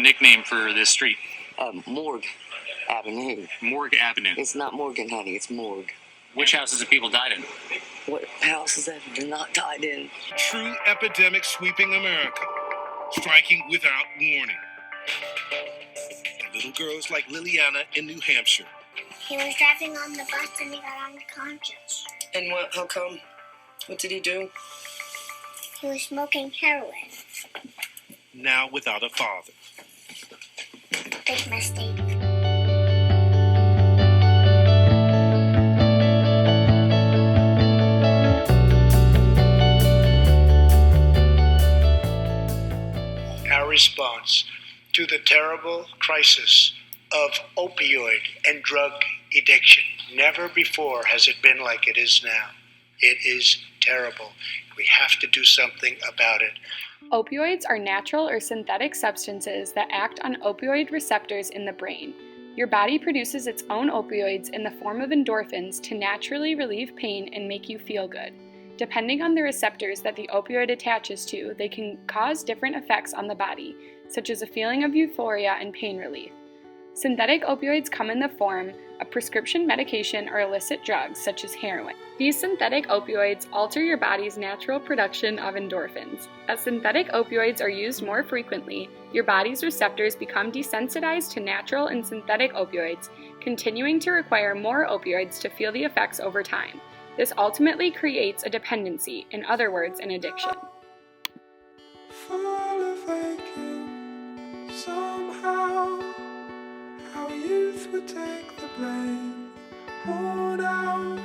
nickname for this street? Morgue Avenue. Morgue Avenue. It's not Morgan, honey. It's Morgue. Which houses have people died in? What houses have been not died in? True epidemic sweeping America, striking without warning. The little girls like Liliana in New Hampshire. He was driving on the bus and he got unconscious. And what? How come? What did he do? He was smoking heroin. Now without a father. Big mistake. Our response to the terrible crisis of opioid and drug addiction. Never before has it been like it is now. It is terrible. We have to do something about it. Opioids are natural or synthetic substances that act on opioid receptors in the brain. Your body produces its own opioids in the form of endorphins to naturally relieve pain and make you feel good. Depending on the receptors that the opioid attaches to, they can cause different effects on the body, such as a feeling of euphoria and pain relief. Synthetic opioids come in the form of prescription medication or illicit drugs, such as heroin. These synthetic opioids alter your body's natural production of endorphins. As synthetic opioids are used more frequently, your body's receptors become desensitized to natural and synthetic opioids, continuing to require more opioids to feel the effects over time. This ultimately creates a dependency, in other words, an addiction. Full of aching, somehow our youth would take the blame, worn out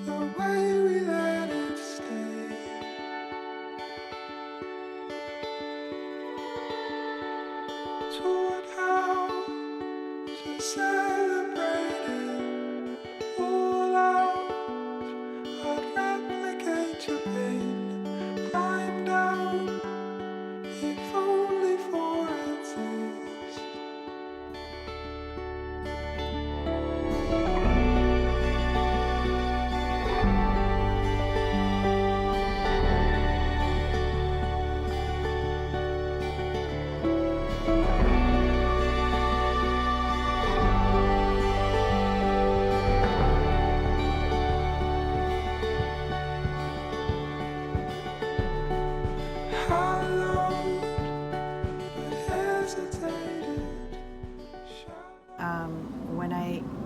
the way we let it stay. Taught how to celebrate it all out. I'd replicate your pain, climb down, if only for a taste.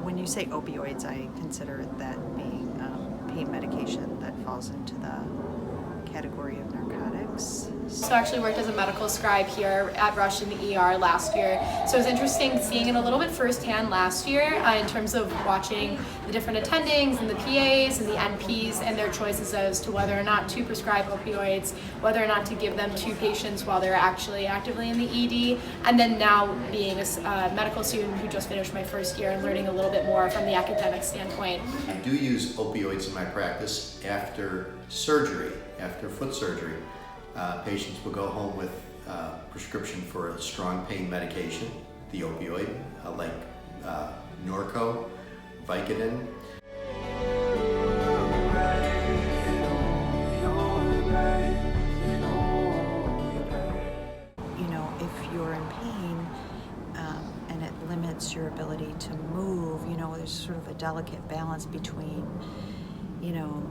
When you say opioids, I consider that being pain medication that falls into the category of narcotics. So I actually worked as a medical scribe here at Rush in the ER last year. So it was interesting seeing it a little bit firsthand last year in terms of watching the different attendings and the PAs and the NPs and their choices as to whether or not to prescribe opioids, whether or not to give them to patients while they're actually actively in the ED, and then now being a medical student who just finished my first year and learning a little bit more from the academic standpoint. I do use opioids in my practice after surgery, after foot surgery. Patients will go home with prescription for a strong pain medication, the opioid, like Norco, Vicodin. You know, if you're in pain and it limits your ability to move, you know, there's sort of a delicate balance between, you know,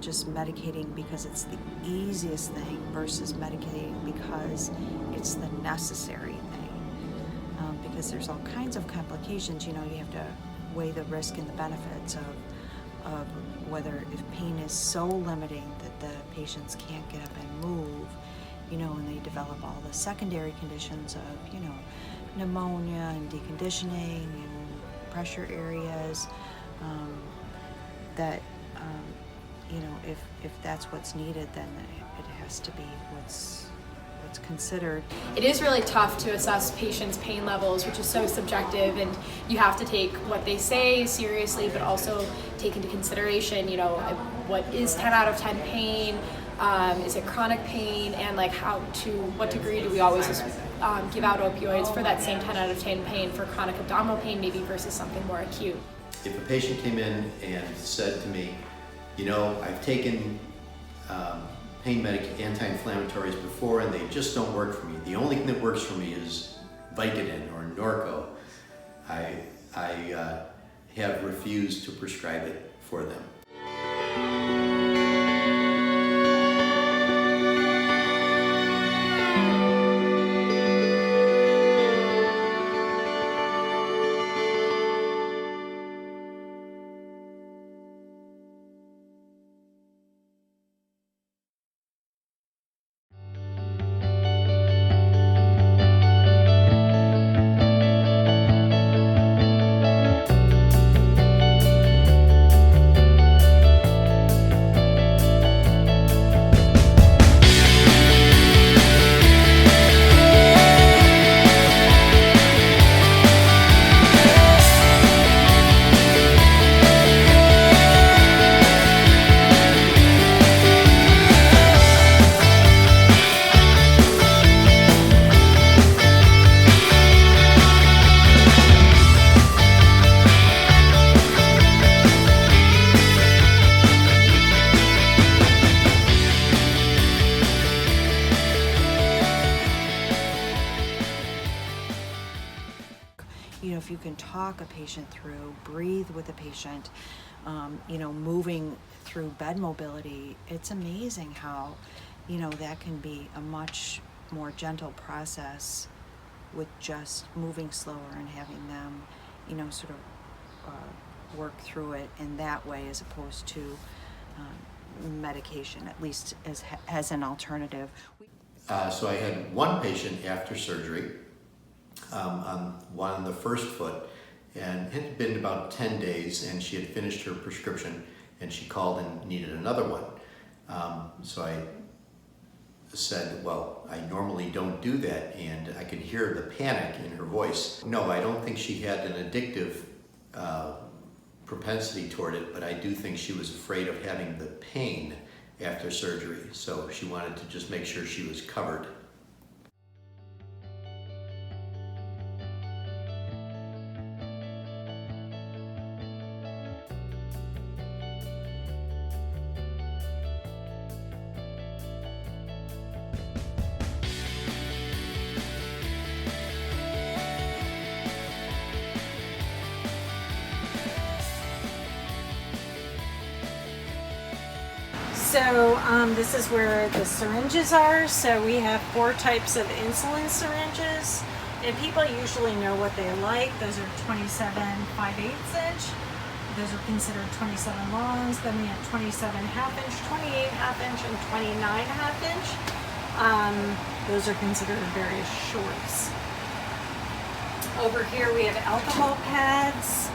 just medicating because it's the easiest thing versus medicating because it's the necessary thing. Because there's all kinds of complications, you know, you have to weigh the risk and the benefits of whether if pain is so limiting that the patients can't get up and move, you know, and they develop all the secondary conditions of, you know, pneumonia and deconditioning and pressure areas, that you know, if that's what's needed, then it has to be what's considered. It is really tough to assess patients' pain levels, which is so subjective, and you have to take what they say seriously, but also take into consideration, you know, what is 10 out of 10 pain, is it chronic pain, and like what degree do we always give out opioids for that same 10 out of 10 pain for chronic abdominal pain maybe versus something more acute. If a patient came in and said to me, you know, I've taken anti-inflammatories before, and they just don't work for me. The only thing that works for me is Vicodin or Norco. I have refused to prescribe it for them. You know, if you can talk a patient through, breathe with a patient, you know, moving through bed mobility, it's amazing how, you know, that can be a much more gentle process with just moving slower and having them, you know, sort of work through it in that way as opposed to medication, at least as an alternative. So I had one patient after surgery on the first foot, and it had been about 10 days, and she had finished her prescription, and she called and needed another one. So I said, well, I normally don't do that, and I could hear the panic in her voice. No, I don't think she had an addictive propensity toward it, but I do think she was afraid of having the pain after surgery, so she wanted to just make sure she was covered. So this is where the syringes are. So we have 4 types of insulin syringes, and people usually know what they like. Those are 27 5/8 inch. Those are considered 27 longs. Then we have 27 half inch, 28 half inch, and 29 half inch. Those are considered various shorts. Over here we have alcohol pads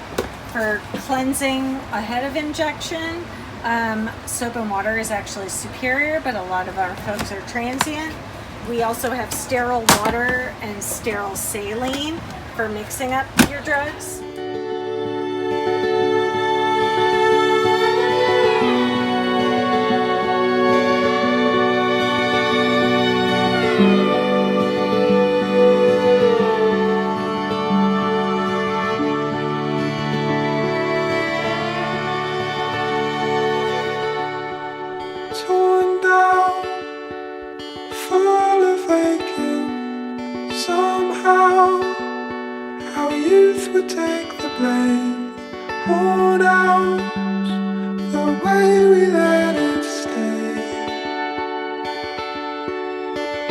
for cleansing ahead of injection. Soap and water is actually superior, but a lot of our folks are transient. We also have sterile water and sterile saline for mixing up your drugs. Torn down, full of aching. Somehow our youth would take the blame. Worn out the way we lay.